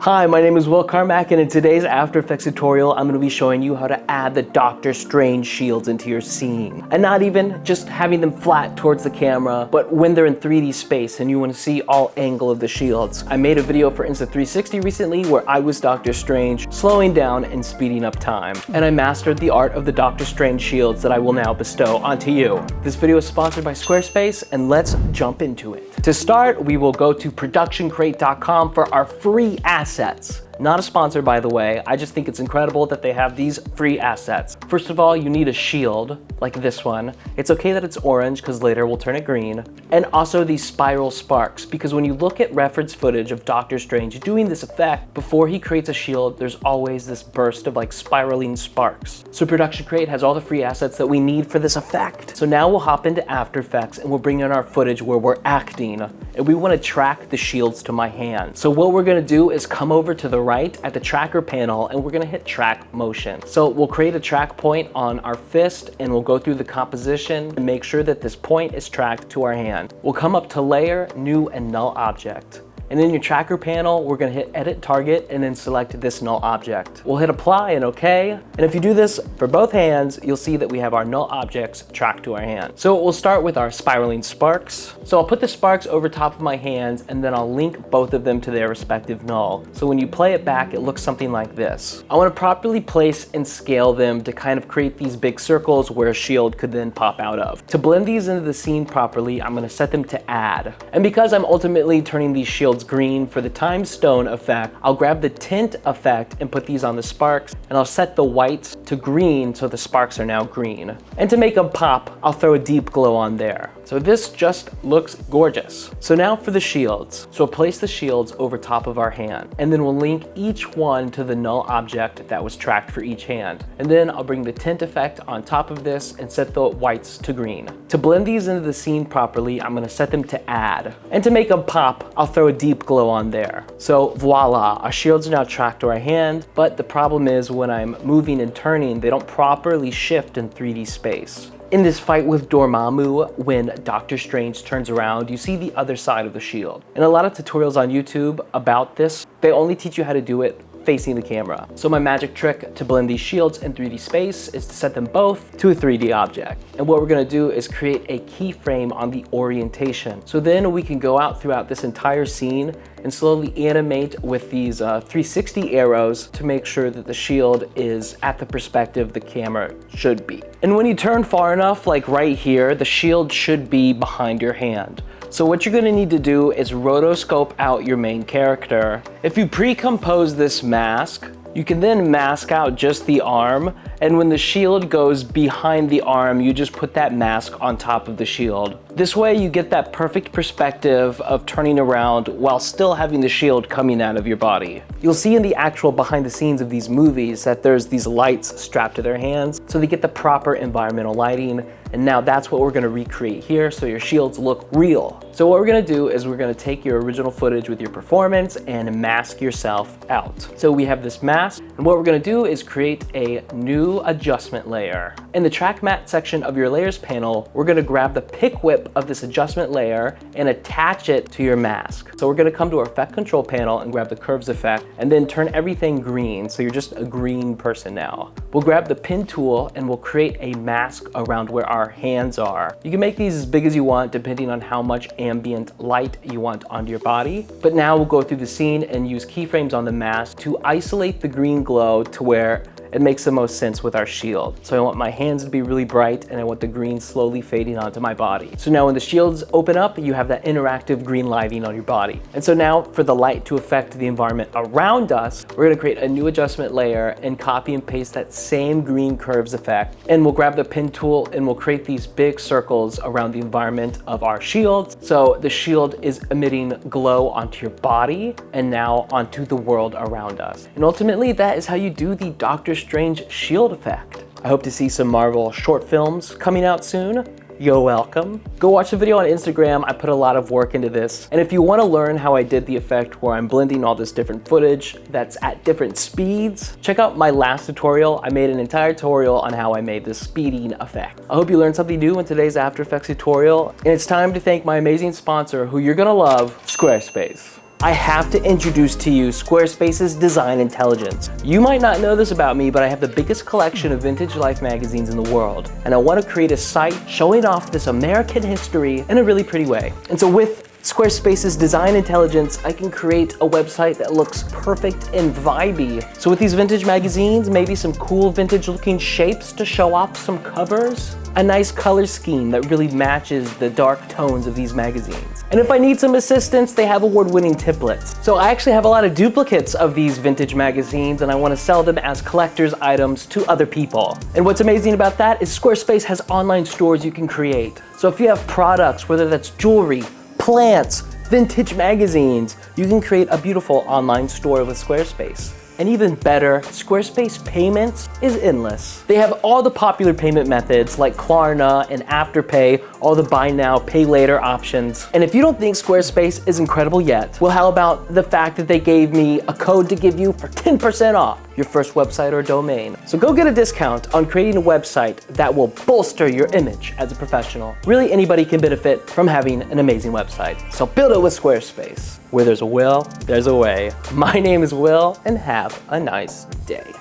Hi, my name is Carmack, and in today's After Effects tutorial, I'm going to be showing you how to add the Doctor Strange shields into your scene. And not even just having them flat towards the camera, but when they're in 3D space and you want to see all angle of the shields. I made a video for Insta360 recently where I was Doctor Strange, slowing down and speeding up time. And I mastered the art of the Doctor Strange shields that I will now bestow onto you. This video is sponsored by Squarespace, and let's jump into it. To start, we will go to productioncrate.com for our free assets. Not a sponsor, by the way. I just think it's incredible that they have these free assets. First of all, you need a shield, like this one. It's okay that it's orange, because later we'll turn it green. And also these spiral sparks, because when you look at reference footage of Doctor Strange doing this effect, before he creates a shield, there's always this burst of like spiraling sparks. So Production Crate has all the free assets that we need for this effect. So now we'll hop into After Effects and we'll bring in our footage where we're acting, and we want to track the shields to my hand. So what we're going to do is come over to the right at the tracker panel, and we're going to hit track motion. So we'll create a track point on our fist, and we'll go through the composition and make sure that this point is tracked to our hand. We'll come up to layer, new, and null object. And in your tracker panel, we're gonna hit edit target and then select this null object. We'll hit apply and okay. And if you do this for both hands, you'll see that we have our null objects tracked to our hand. So we'll start with our spiraling sparks. So I'll put the sparks over top of my hands, and then I'll link both of them to their respective null. So when you play it back, it looks something like this. I wanna properly place and scale them to kind of create these big circles where a shield could then pop out of. To blend these into the scene properly, I'm gonna set them to add. And because I'm ultimately turning these shields green for the time stone effect, I'll grab the tint effect and put these on the sparks, and I'll set the whites to green so the sparks are now green. And to make them pop, I'll throw a deep glow on there. So this just looks gorgeous. So now for the shields. So we'll place the shields over top of our hand, and then we'll link each one to the null object that was tracked for each hand. And then I'll bring the tint effect on top of this and set the whites to green. To blend these into the scene properly, I'm gonna set them to add. And to make them pop, I'll throw a deep glow on there. So voila, our shields are now tracked to our hand, but the problem is when I'm moving and turning, they don't properly shift in 3D space. In this fight with Dormammu, when Doctor Strange turns around, you see the other side of the shield. And a lot of tutorials on YouTube about this, they only teach you how to do it facing the camera. So my magic trick to blend these shields in 3D space is to set them both to a 3D object. And what we're gonna do is create a keyframe on the orientation. So then we can go out throughout this entire scene and slowly animate with these 360 arrows to make sure that the shield is at the perspective the camera should be. And when you turn far enough, like right here, the shield should be behind your hand. So what you're gonna need to do is rotoscope out your main character. If you pre-compose this mask, you can then mask out just the arm, and when the shield goes behind the arm, you just put that mask on top of the shield. This way you get that perfect perspective of turning around while still having the shield coming out of your body. You'll see in the actual behind the scenes of these movies that there's these lights strapped to their hands, so they get the proper environmental lighting, and now that's what we're gonna recreate here so your shields look real. So what we're gonna do is we're gonna take your original footage with your performance and mask yourself out. So we have this mask, and what we're gonna do is create a new adjustment layer. In the track matte section of your layers panel, we're gonna grab the pick whip of this adjustment layer and attach it to your mask. So we're gonna come to our effect control panel and grab the curves effect, and then turn everything green so you're just a green person now. We'll grab the pin tool and we'll create a mask around where our hands are. You can make these as big as you want depending on how much ambient light you want onto your body. But now we'll go through the scene and use keyframes on the mask to isolate the green glow to where it makes the most sense with our shield. So I want my hands to be really bright, and I want the green slowly fading onto my body. So now when the shields open up, you have that interactive green lighting on your body. And so now for the light to affect the environment around us, we're gonna create a new adjustment layer and copy and paste that same green curves effect. And we'll grab the pin tool and we'll create these big circles around the environment of our shield. So the shield is emitting glow onto your body and now onto the world around us. And ultimately, that is how you do the Doctor Strange shield effect. I hope to see some Marvel short films coming out soon. You're welcome. Go watch the video on Instagram. I put a lot of work into this. And if you want to learn how I did the effect where I'm blending all this different footage that's at different speeds, check out my last tutorial. I made an entire tutorial on how I made this speeding effect. I hope you learned something new in today's After Effects tutorial. And it's time to thank my amazing sponsor, who you're gonna love, Squarespace. I have to introduce to you Squarespace's design intelligence. You might not know this about me, but I have the biggest collection of vintage life magazines in the world, and I want to create a site showing off this American history in a really pretty way. And so with Squarespace's design intelligence, I can create a website that looks perfect and vibey. So with these vintage magazines, maybe some cool vintage looking shapes to show off some covers, a nice color scheme that really matches the dark tones of these magazines. And if I need some assistance, they have award-winning templates. So I actually have a lot of duplicates of these vintage magazines, and I want to sell them as collector's items to other people. And what's amazing about that is Squarespace has online stores you can create. So if you have products, whether that's jewelry, plants, vintage magazines, you can create a beautiful online store with Squarespace. And even better, Squarespace Payments is endless. They have all the popular payment methods like Klarna and Afterpay, all the buy now, pay later options. And if you don't think Squarespace is incredible yet, well, how about the fact that they gave me a code to give you for 10% off your first website or domain. So go get a discount on creating a website that will bolster your image as a professional. Really, anybody can benefit from having an amazing website. So build it with Squarespace. Where there's a will, there's a way. My name is Will, and have a nice day.